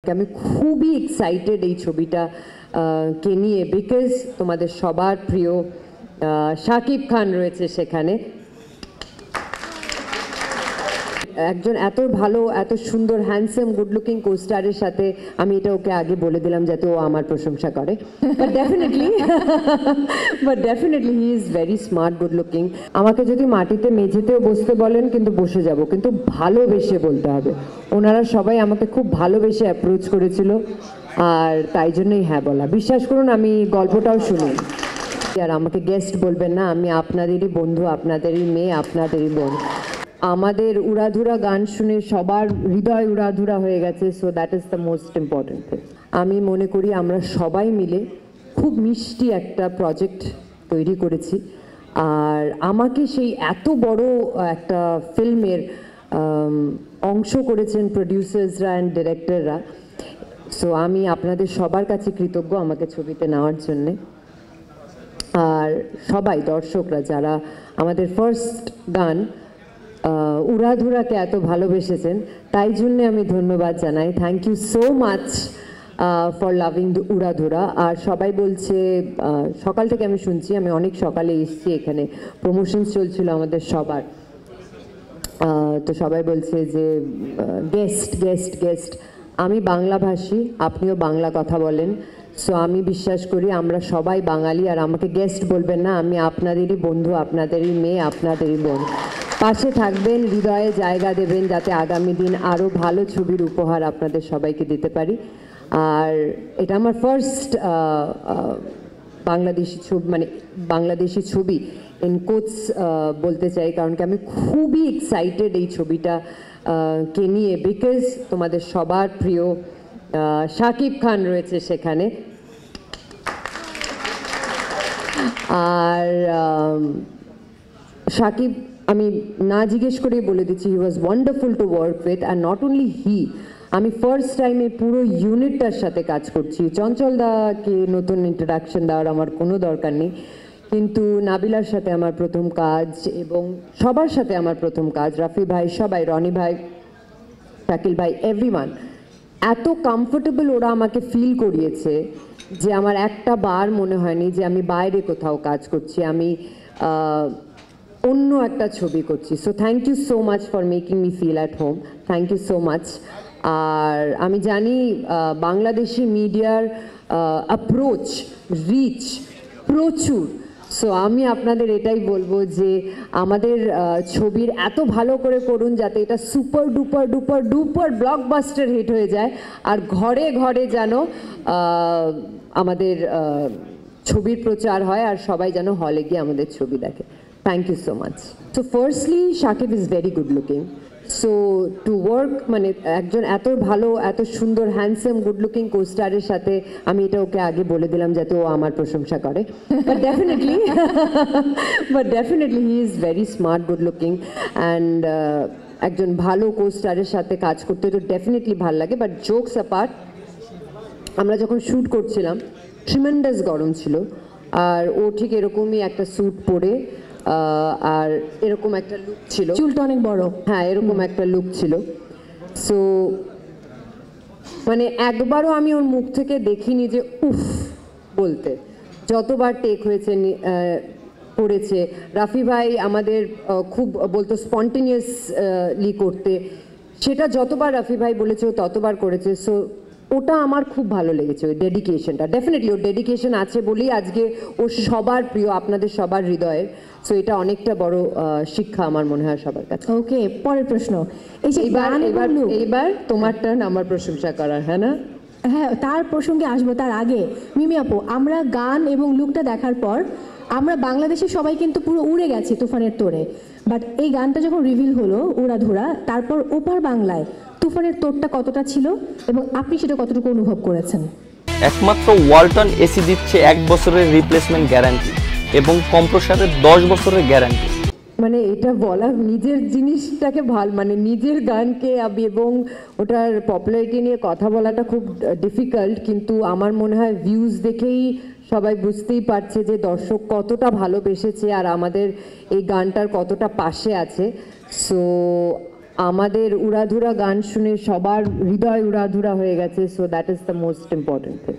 কি আমি খুবই এক্সাইটেড এই ছবিটা কে নিয়ে, বিকজ তোমাদের সবার প্রিয় শাকিব খান রয়েছে সেখানে। একজন এত ভালো, এত সুন্দর, হ্যান্ডসাম, গুড লুকিং কোস্টারের সাথে আমি এটা ওকে আগে বলে দিলাম যাতে ও আমার প্রশংসা করে। But definitely he is very smart, good looking. আমাকে যদি মাটিতে মেঝেতেও বসতে বলেন কিন্তু বসে যাব, কিন্তু ভালোবেসে বলতে হবে। ওনারা সবাই আমাকে খুব ভালোবেসে অ্যাপ্রোচ করেছিল, আর তাই জন্যই হ্যাঁ বলা। বিশ্বাস করুন আমি গল্পটাও শুনি। আর আমাকে গেস্ট বলবেন না, আমি আপনাদেরই বন্ধু, আপনাদেরই মেয়ে, আপনাদেরই বোন। আমাদের উড়াধুরা গান শুনে সবার হৃদয় উড়াধুরা হয়ে গেছে, so that is the most important thing. আমি মনে করি আমরা সবাই মিলে খুব মিষ্টি একটা প্রজেক্ট তৈরি করেছি, আর আমাকে সেই এত বড় একটা ফিল্মের অংশ করেছেন প্রডিউসার্সরা অ্যান্ড ডিরেক্টররা। সো আমি আপনাদের সবার কাছে কৃতজ্ঞ আমাকে ছবিতে নেওয়ার জন্যে। আর সবাই দর্শকরা যারা আমাদের ফার্স্ট গান উড়াধুরাকে এত ভালোবেসেছেন, তাই জন্যে আমি ধন্যবাদ জানাই। Thank you so much for loving the Uraadhura. আর সবাই বলছে, সকাল থেকে আমি শুনছি, আমি অনেক সকালে এসেছি, এখানে প্রমোশনস চলছিল আমাদের সবার, তো সবাই বলছে যে গেস্ট গেস্ট গেস্ট। আমি বাংলাভাষী, আপনিও বাংলা কথা বলেন, সো আমি বিশ্বাস করি আমরা সবাই বাঙালি, আর আমাকে গেস্ট বলবেন না, আমি আপনাদেরই বন্ধু, আপনাদেরই মেয়ে, আপনাদেরই বোন। পাশে থাকবেন, হৃদয়ে জায়গা দেবেন, যাতে আগামী দিন আরও ভালো ছবির উপহার আপনাদের সবাইকে দিতে পারি। আর এটা আমার ফার্স্ট বাংলাদেশি ছবি, মানে বাংলাদেশি ছবি ইন কোটস বলতে চাই, কারণ কি আমি খুবই এক্সাইটেড এই ছবিটা কে নিয়ে, বিকজ তোমাদের সবার প্রিয় শাকিব খান রয়েছে সেখানে। আর শাকিব, আমি না জিজ্ঞেস করেই বলে দিচ্ছি, he was wonderful to work with. And not only he, আমি ফার্স্ট টাইমে পুরো ইউনিটটার সাথে কাজ করছি। চঞ্চল দাকে নতুন ইন্ট্রোডাকশন দেওয়ার আমার কোনো দরকার নেই, কিন্তু নাবিলার সাথে আমার প্রথম কাজ, এবং সবার সাথে আমার প্রথম কাজ, রাফি ভাই, সবাই, রনি ভাই, শাকিল ভাই, এভরিওয়ান। এত কমফোর্টেবল ওরা আমাকে ফিল করিয়েছে যে আমার একটা বার মনে হয়নি যে আমি বাইরে কোথাও কাজ করছি, আমি অন্য একটা ছবি করছি। So thank you so much for making me feel at home, thank you so much. আর আমি জানি বাংলাদেশি মিডিয়ার অ্যাপ্রোচ, রিচ প্রচুর। সো আমি আপনাদের এটাই বলবো যে আমাদের ছবির এত ভালো করে করুন যাতে এটা super duper duper duper blockbuster hit হয়ে যায়, আর ঘরে ঘরে যেন আমাদের ছবির প্রচার হয়, আর সবাই যেন হলে গিয়ে আমাদের ছবি দেখে। Thank you so much. So firstly Shakib is very good looking, so to work, মানে একজন এত ভালো, এত সুন্দর, হ্যান্ডসাম, গুড লুকিং কোস্টারের সাথে আমি এটা ওকে আগে বলে দিলাম যাতে ও আমার প্রশংসা করে। But definitely he is very smart, good looking, and একজন ভালো কোস্টারের সাথে কাজ করতে তো ডেফিনেটলি ভালো লাগে। বাট জোকস অ্যাপার্ট, আমরা যখন শ্যুট করছিলাম ট্রিমেন্ডাস গরম ছিল, আর ও ঠিক এরকমই একটা স্যুট পরে আর এরকম একটা লুক ছিল, চুলটা অনেক বড়, হ্যাঁ এরকম একটা লুক ছিল। সো মানে একবারও আমি ওর মুখ থেকে দেখিনি যে উফ বলতে। যতবার টেক হয়েছে করেছে, রাফি ভাই আমাদের খুব বলতো স্পন্টেনিয়াসলি করতে, সেটা যতবার রাফি ভাই বলেছে ও ততবার করেছে। সো ওটা আমার খুব ভালো লেগেছে, ওই ডেডিকেশনটা। ডেফিনেটলি ওর ডেডিকেশন আছে বলেই আজকে ও সবার প্রিয়, আপনাদের সবার হৃদয়ের। সো এটা অনেকটা বড় শিক্ষা আমার মনে হয় সবার কাছে। ওকে, পরের প্রশ্ন। এই যে এইবার তোমার টার্ন আমার প্রশংসা করার, হ্যাঁ না? হ্যাঁ, তার প্রসঙ্গে আসবো। তার আগে মিমি আপু, আমরা গান এবং লুকটা দেখার পর আমরা বাংলাদেশের সবাই কিন্তু পুরো উড়ে গেছি তুফানের তোড়ে। বাট এই গানটা যখন রিভিল হলো উড়াধুরা, তারপর ওপার বাংলায় তুফানের তোড়টা কতটা ছিল এবং আপনি সেটা কতটুকু অনুভব করেছেন? একমাত্র ওয়ালটন এসি দিচ্ছে 1 বছরের রিপ্লেসমেন্ট গ্যারান্টি এবং কম্প্রেসারের 10 বছরের গ্যারান্টি। মানে এটা বলা, নিজের জিনিসটাকে মানে নিজের গানকে এবং ওটার পপুলারিটি নিয়ে কথা বলাটা খুব ডিফিকাল্ট, কিন্তু আমার মনে হয় ভিউজ দেখেই সবাই বুঝতেই পারছে যে দর্শক কতটা ভালোবেসেছে আর আমাদের এই গানটার কতটা পাশে আছে। সো আমাদের উড়াধুরা গান শুনে সবার হৃদয় উড়াধুরা হয়ে গেছে, so that is the most important thing.